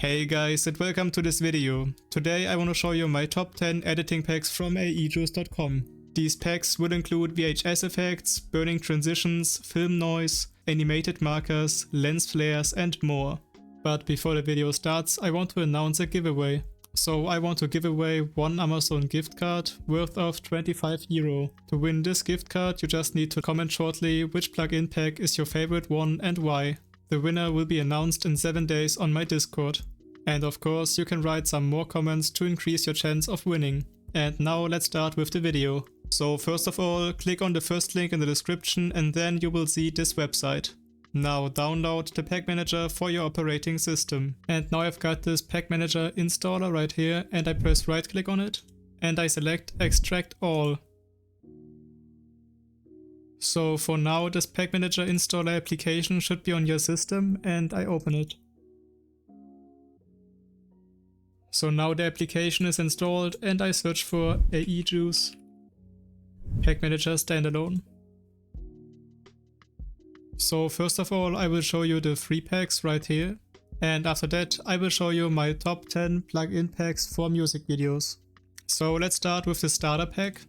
Hey guys, and welcome to this video. Today I want to show you my top 10 editing packs from AEJUICE.com. These packs will include VHS effects, burning transitions, film noise, animated markers, lens flares and more. But before the video starts, I want to announce a giveaway. So I want to give away one Amazon gift card worth of €25. To win this gift card, you just need to comment shortly which plugin pack is your favorite one and why. The winner will be announced in 7 days on my Discord. And of course you can write some more comments to increase your chance of winning. And now let's start with the video. So first of all, click on the first link in the description and then you will see this website. Now download the Pack Manager for your operating system. And now I've got this Pack Manager installer right here and I press right click on it and I select Extract All. So for now this Pack Manager installer application should be on your system and I open it. So now the application is installed and I search for AEJuice Pack Manager Standalone. So first of all I will show you the free packs right here and after that I will show you my top 10 plugin packs for music videos. So let's start with the starter pack.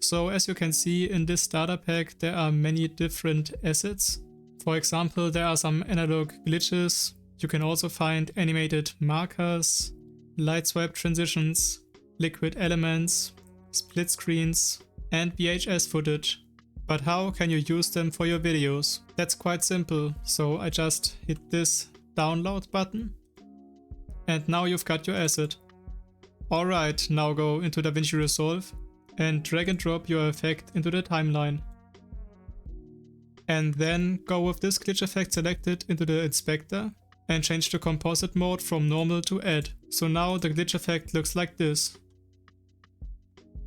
So as you can see in this starter pack there are many different assets. For example, there are some analog glitches. You can also find animated markers, light swipe transitions, liquid elements, split screens and VHS footage. But how can you use them for your videos? That's quite simple. So I just hit this download button and now you've got your asset. Alright, now go into Davinci Resolve and drag and drop your effect into the timeline. And then go with this glitch effect selected into the inspector and change the composite mode from normal to add. So now the glitch effect looks like this.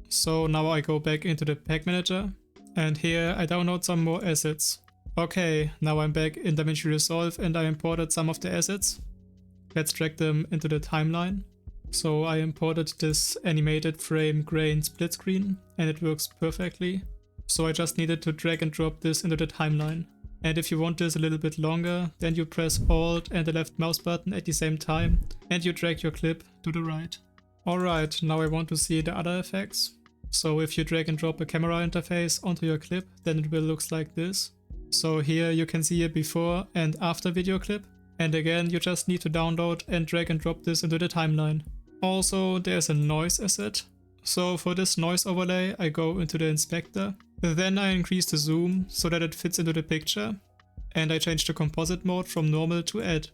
So now I go back into the Pack Manager and here I download some more assets. Okay, now I'm back in Davinci Resolve and I imported some of the assets. Let's drag them into the timeline. So I imported this animated frame grain split screen and it works perfectly. So I just needed to drag and drop this into the timeline. And if you want this a little bit longer, then you press Alt and the left mouse button at the same time and you drag your clip to the right. Alright, now I want to see the other effects. So if you drag and drop a camera interface onto your clip, then it will look like this. So here you can see a before and after video clip. And again, you just need to download and drag and drop this into the timeline. Also, there's a noise asset. So for this noise overlay, I go into the inspector. Then I increase the zoom so that it fits into the picture. And I change the composite mode from normal to add.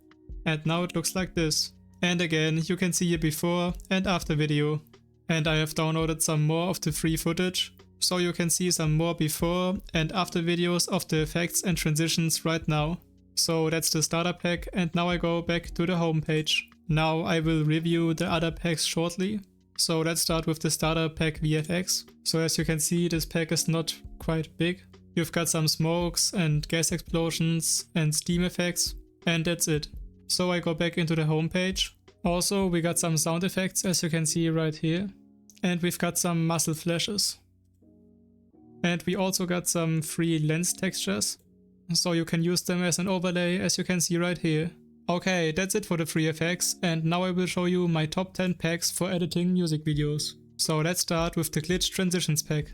And now it looks like this. And again, you can see a before and after video. And I have downloaded some more of the free footage. So you can see some more before and after videos of the effects and transitions right now. So that's the starter pack and now I go back to the home page. Now I will review the other packs shortly. So let's start with the starter pack VFX. So as you can see, this pack is not quite big. You've got some smokes and gas explosions and steam effects and that's it. So I go back into the home page. Also we got some sound effects as you can see right here. And we've got some muzzle flashes. And we also got some free lens textures. So you can use them as an overlay as you can see right here. Okay, that's it for the free effects and now I will show you my top 10 packs for editing music videos. So let's start with the Glitch Transitions pack.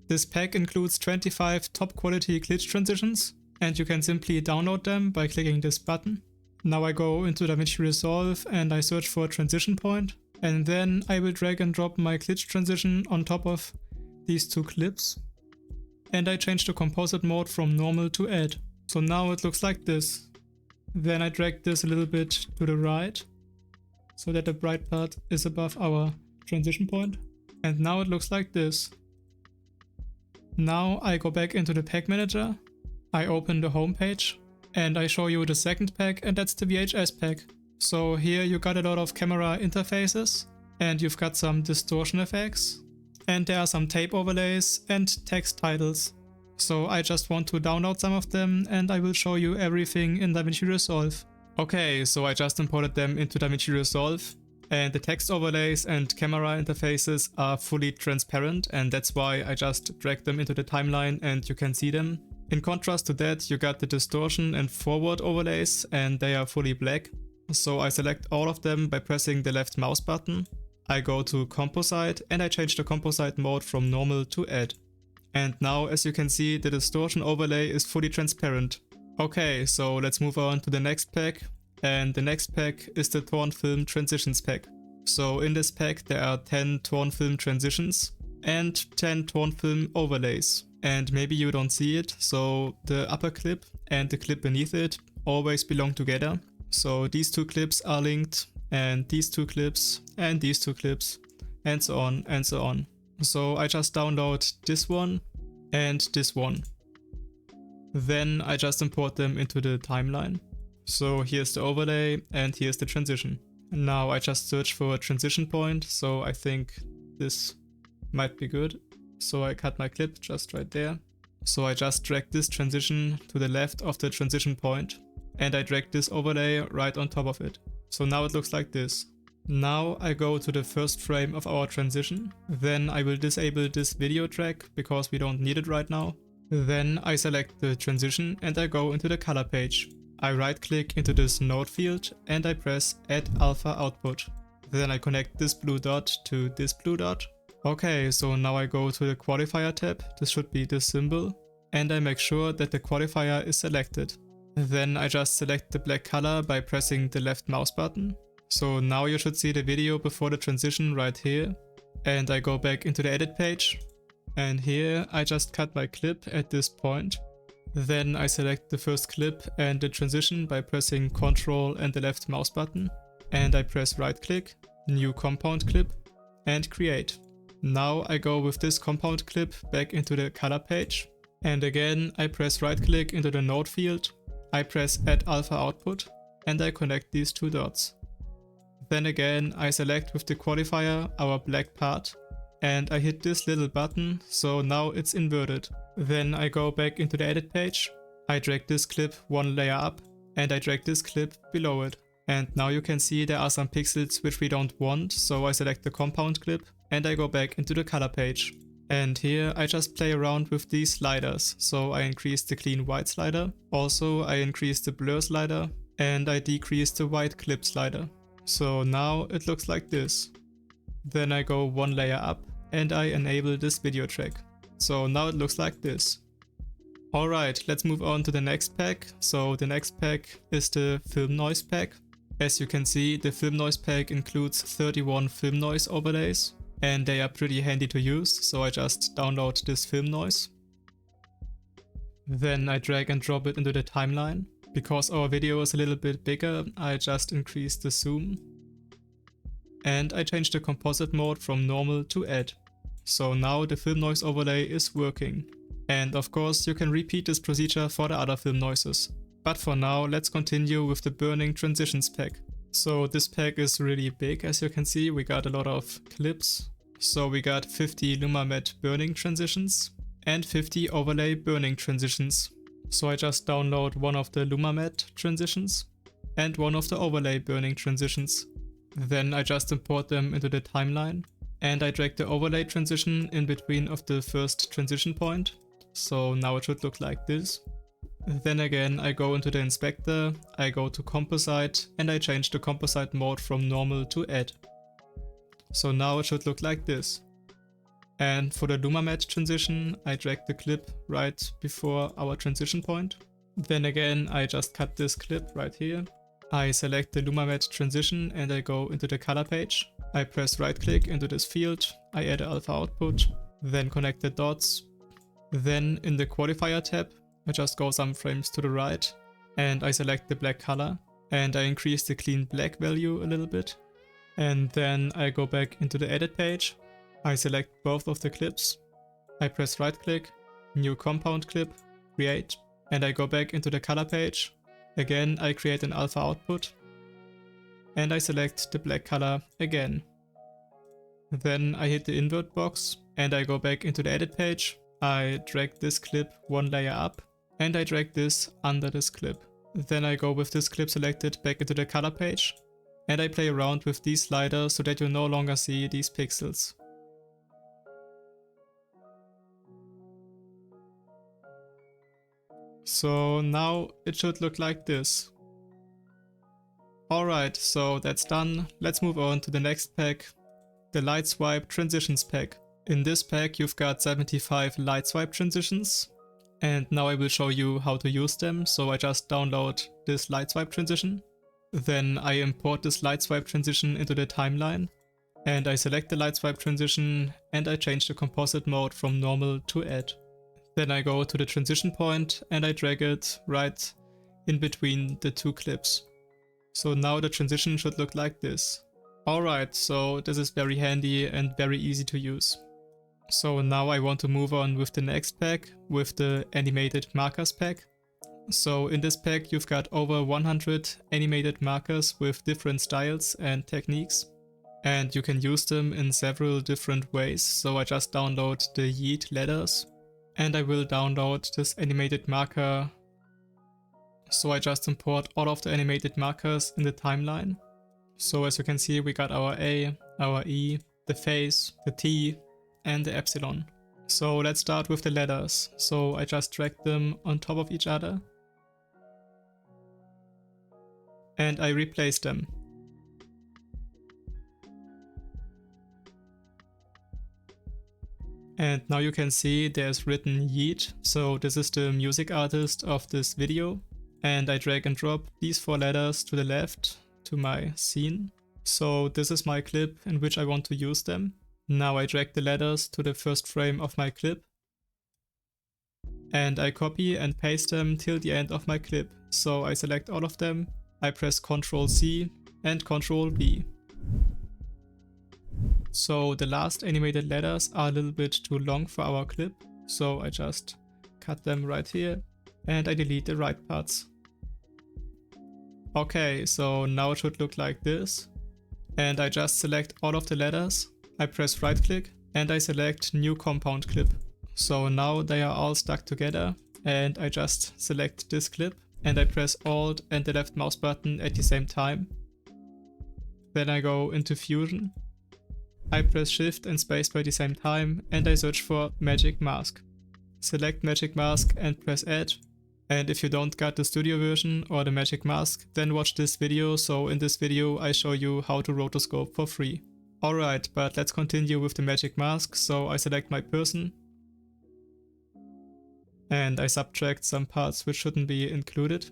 This pack includes 25 top quality glitch transitions and you can simply download them by clicking this button. Now I go into Davinci Resolve and I search for a transition point and then I will drag and drop my glitch transition on top of these two clips. And I change the composite mode from normal to add. So now it looks like this. Then I drag this a little bit to the right, so that the bright part is above our transition point. And now it looks like this. Now I go back into the Pack Manager, I open the home page, and I show you the second pack, and that's the VHS pack. So here you got a lot of camera interfaces, and you've got some distortion effects, and there are some tape overlays and text titles. So I just want to download some of them and I will show you everything in Davinci Resolve. Okay, so I just imported them into Davinci Resolve and the text overlays and camera interfaces are fully transparent and that's why I just dragged them into the timeline and you can see them. In contrast to that, you got the distortion and forward overlays and they are fully black. So I select all of them by pressing the left mouse button. I go to composite and I change the composite mode from normal to add. And now, as you can see, the distortion overlay is fully transparent. Okay, so let's move on to the next pack. And the next pack is the torn film transitions pack. So in this pack there are 10 torn film transitions and 10 torn film overlays. And maybe you don't see it, so the upper clip and the clip beneath it always belong together. So these two clips are linked, and these two clips, and these two clips, and so on and so on. So I just download this one and this one. Then I just import them into the timeline. So here's the overlay and here's the transition. Now I just search for a transition point, so I think this might be good. So I cut my clip just right there. So I just drag this transition to the left of the transition point and I drag this overlay right on top of it. So now it looks like this. Now I go to the first frame of our transition. Then I will disable this video track because we don't need it right now. Then I select the transition and I go into the color page. I right click into this node field and I press add alpha output. Then I connect this blue dot to this blue dot. Okay, so now I go to the qualifier tab, this should be this symbol, and I make sure that the qualifier is selected. Then I just select the black color by pressing the left mouse button. So now you should see the video before the transition right here. And I go back into the edit page. And here I just cut my clip at this point. Then I select the first clip and the transition by pressing Ctrl and the left mouse button. And I press right click, new compound clip, and create. Now I go with this compound clip back into the color page. And again I press right click into the node field. I press add alpha output and I connect these two dots. Then again I select with the qualifier our black part and I hit this little button, so now it's inverted. Then I go back into the edit page, I drag this clip one layer up and I drag this clip below it. And now you can see there are some pixels which we don't want, so I select the compound clip and I go back into the color page. And here I just play around with these sliders, so I increase the clean white slider, also I increase the blur slider and I decrease the white clip slider. So now it looks like this. Then I go one layer up and I enable this video track. So now it looks like this. Alright, let's move on to the next pack. So the next pack is the film noise pack. As you can see, the film noise pack includes 31 film noise overlays and they are pretty handy to use, so I just download this film noise. Then I drag and drop it into the timeline. Because our video is a little bit bigger, I just increase the zoom. And I change the composite mode from normal to add. So now the film noise overlay is working. And of course you can repeat this procedure for the other film noises. But for now let's continue with the burning transitions pack. So this pack is really big, as you can see, we got a lot of clips. So we got 50 LumaMat burning transitions and 50 overlay burning transitions. So I just download one of the LumaMat transitions and one of the overlay burning transitions. Then I just import them into the timeline and I drag the overlay transition in between of the first transition point. So now it should look like this. Then again I go into the inspector, I go to composite and I change the composite mode from normal to add. So now it should look like this. And for the LumaMat transition I drag the clip right before our transition point. Then again I just cut this clip right here. I select the LumaMat transition and I go into the color page. I press right click into this field, I add alpha output, then connect the dots. Then in the qualifier tab I just go some frames to the right and I select the black color and I increase the clean black value a little bit. And then I go back into the edit page, I select both of the clips, I press right click, new compound clip, create, and I go back into the color page. Again I create an alpha output and I select the black color again. Then I hit the invert box and I go back into the edit page, I drag this clip one layer up and I drag this under this clip. Then I go with this clip selected back into the color page and I play around with these sliders so that you no longer see these pixels. So now it should look like this. Alright, so that's done. Let's move on to the next pack, the Light Swipe Transitions pack. In this pack you've got 75 light swipe transitions, and now I will show you how to use them. So I just download this light swipe transition, then I import this light swipe transition into the timeline, and I select the light swipe transition and I change the composite mode from normal to add. Then I go to the transition point and I drag it right in between the two clips. So now the transition should look like this. Alright, so this is very handy and very easy to use. So now I want to move on with the next pack, with the animated markers pack. So in this pack you've got over 100 animated markers with different styles and techniques. And you can use them in several different ways. So I just download the Yeet letters and I will download this animated marker. So I just import all of the animated markers in the timeline. So as you can see, we got our A, our E, the face, the T, and the epsilon. So let's start with the letters. So I just drag them on top of each other and I replace them. And now you can see there's written Yeet, so this is the music artist of this video. And I drag and drop these 4 letters to the left to my scene. So this is my clip in which I want to use them. Now I drag the letters to the first frame of my clip. And I copy and paste them till the end of my clip. So I select all of them, I press Ctrl C and Ctrl V. So the last animated letters are a little bit too long for our clip. So I just cut them right here and I delete the right parts. Okay, so now it should look like this. And I just select all of the letters, I press right click and I select new compound clip. So now they are all stuck together and I just select this clip and I press Alt and the left mouse button at the same time. Then I go into Fusion. I press Shift and Spacebar at the same time and I search for Magic Mask. Select Magic Mask and press Add. And if you don't got the studio version or the Magic Mask, then watch this video. So in this video I show you how to rotoscope for free. Alright, but let's continue with the Magic Mask. So I select my person and I subtract some parts which shouldn't be included.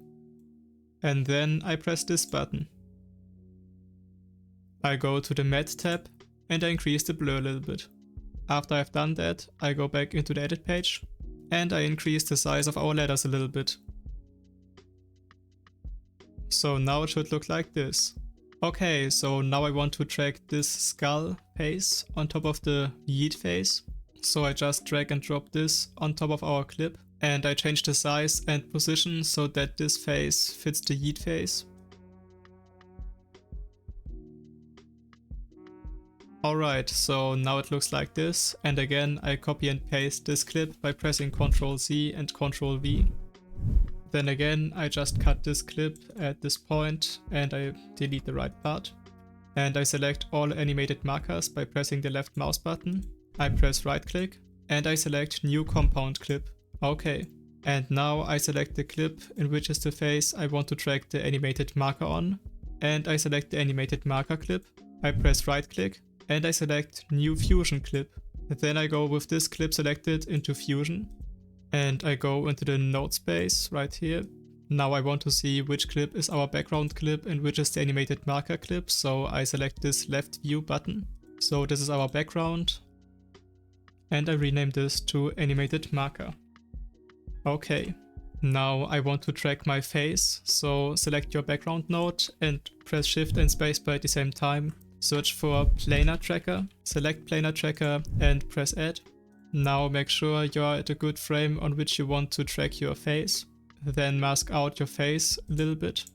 And then I press this button. I go to the Matte tab and I increase the blur a little bit. After I've done that, I go back into the edit page and I increase the size of our letters a little bit. So now it should look like this. Okay, so now I want to drag this skull face on top of the Yeet face. So I just drag and drop this on top of our clip and I change the size and position so that this face fits the Yeet face. Alright, so now it looks like this, and again I copy and paste this clip by pressing Ctrl C and Ctrl V. Then again I just cut this clip at this point and I delete the right part. And I select all animated markers by pressing the left mouse button. I press right click and I select new compound clip. Okay. And now I select the clip in which is the face I want to drag the animated marker on. And I select the animated marker clip. I press right click and I select new Fusion clip. Then I go with this clip selected into Fusion and I go into the node space right here. Now I want to see which clip is our background clip and which is the animated marker clip, so I select this left view button. So this is our background and I rename this to animated marker. Okay, now I want to track my face, so select your background node and press Shift and Spacebar at the same time. Search for planar tracker, select planar tracker and press add. Now make sure you're at a good frame on which you want to track your face. Then mask out your face a little bit.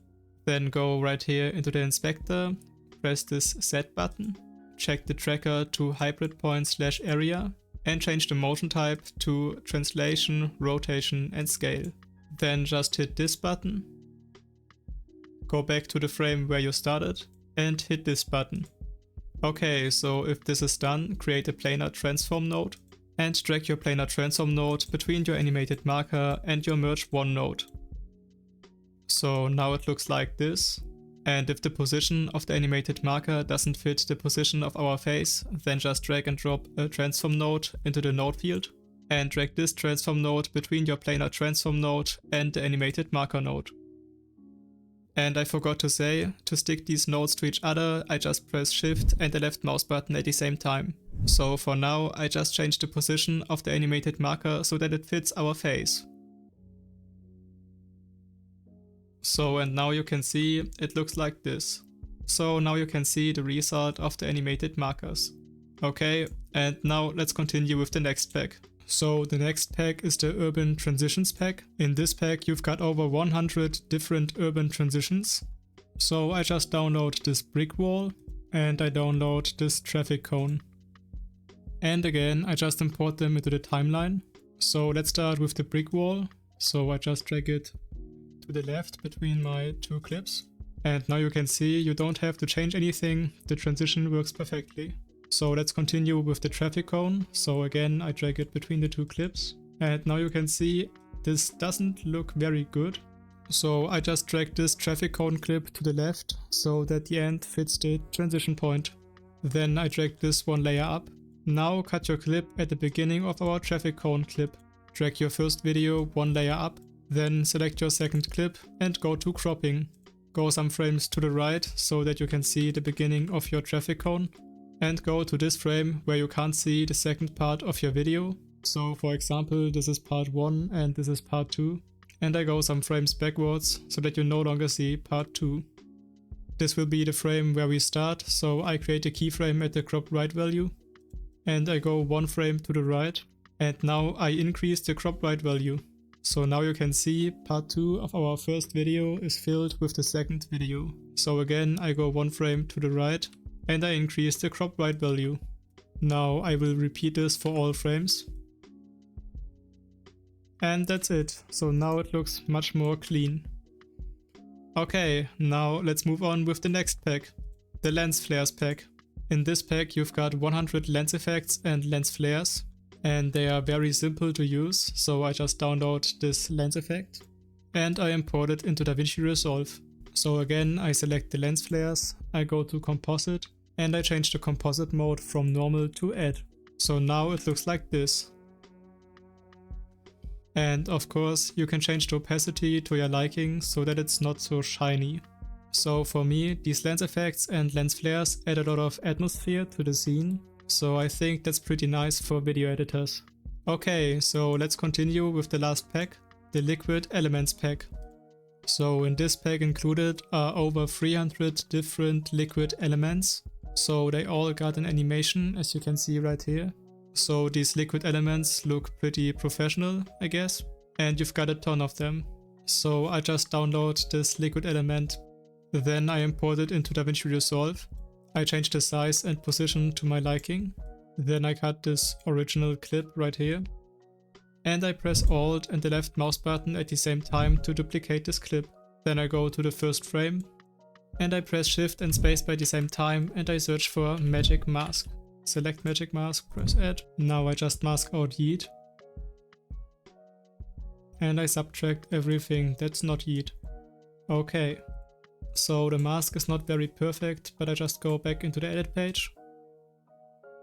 Then go right here into the inspector, press this set button, check the tracker to hybrid point/area and change the motion type to translation, rotation and scale. Then just hit this button, go back to the frame where you started and hit this button. Okay, so if this is done, create a planar transform node and drag your planar transform node between your animated marker and your merge one node. So now it looks like this. And if the position of the animated marker doesn't fit the position of our face, then just drag and drop a transform node into the node field and drag this transform node between your planar transform node and the animated marker node. And I forgot to say, to stick these nodes to each other, I just press Shift and the left mouse button at the same time. So for now, I just changed the position of the animated marker so that it fits our face. So, and now you can see it looks like this. So now you can see the result of the animated markers. Okay, and now let's continue with the next pack. So the next pack is the Urban Transitions pack. In this pack you've got over 100 different urban transitions. So I just download this brick wall and I download this traffic cone. And again I just import them into the timeline. So let's start with the brick wall. So I just drag it to the left between my two clips. And now you can see you don't have to change anything, the transition works perfectly. So let's continue with the traffic cone. So again I drag it between the two clips. And now you can see this doesn't look very good. So I just drag this traffic cone clip to the left so that the end fits the transition point. Then I drag this one layer up. Now cut your clip at the beginning of our traffic cone clip. Drag your first video one layer up. Then select your second clip and go to cropping. Go some frames to the right so that you can see the beginning of your traffic cone. And go to this frame where you can't see the second part of your video. So for example, this is part 1 and this is part 2. And I go some frames backwards so that you no longer see part 2. This will be the frame where we start, so I create a keyframe at the cropped right value. And I go one frame to the right. And now I increase the cropped right value. So now you can see part 2 of our first video is filled with the second video. So again I go one frame to the right. And I increase the crop right value. Now I will repeat this for all frames. And that's it. So now it looks much more clean. Okay, now let's move on with the next pack. The Lens Flares pack. In this pack you've got 100 lens effects and lens flares. And they are very simple to use. So I just download this lens effect. And I import it into Davinci Resolve. So again I select the lens flares. I go to Composite. And I change the composite mode from normal to add. So now it looks like this. And of course you can change the opacity to your liking so that it's not so shiny. So for me these lens effects and lens flares add a lot of atmosphere to the scene. So I think that's pretty nice for video editors. Okay, so let's continue with the last pack, the Liquid Elements pack. So in this pack included are over 300 different liquid elements. So they all got an animation, as you can see right here. So these liquid elements look pretty professional, I guess. And you've got a ton of them. So I just download this liquid element. Then I import it into Davinci Resolve. I change the size and position to my liking. Then I cut this original clip right here. And I press Alt and the left mouse button at the same time to duplicate this clip. Then I go to the first frame. And I press Shift and Space by the same time and I search for Magic Mask. Select Magic Mask, press Add. Now I just mask out Yeet. And I subtract everything that's not Yeet. Okay. So the mask is not very perfect, but I just go back into the edit page.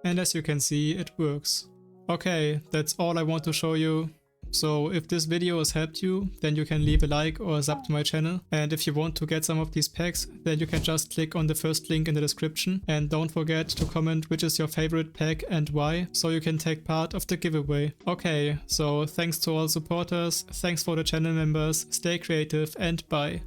And as you can see, it works. Okay, that's all I want to show you. So if this video has helped you, then you can leave a like or a sub to my channel. And if you want to get some of these packs, then you can just click on the first link in the description. And don't forget to comment which is your favorite pack and why, so you can take part of the giveaway. Okay, so thanks to all supporters, thanks for the channel members, stay creative and bye.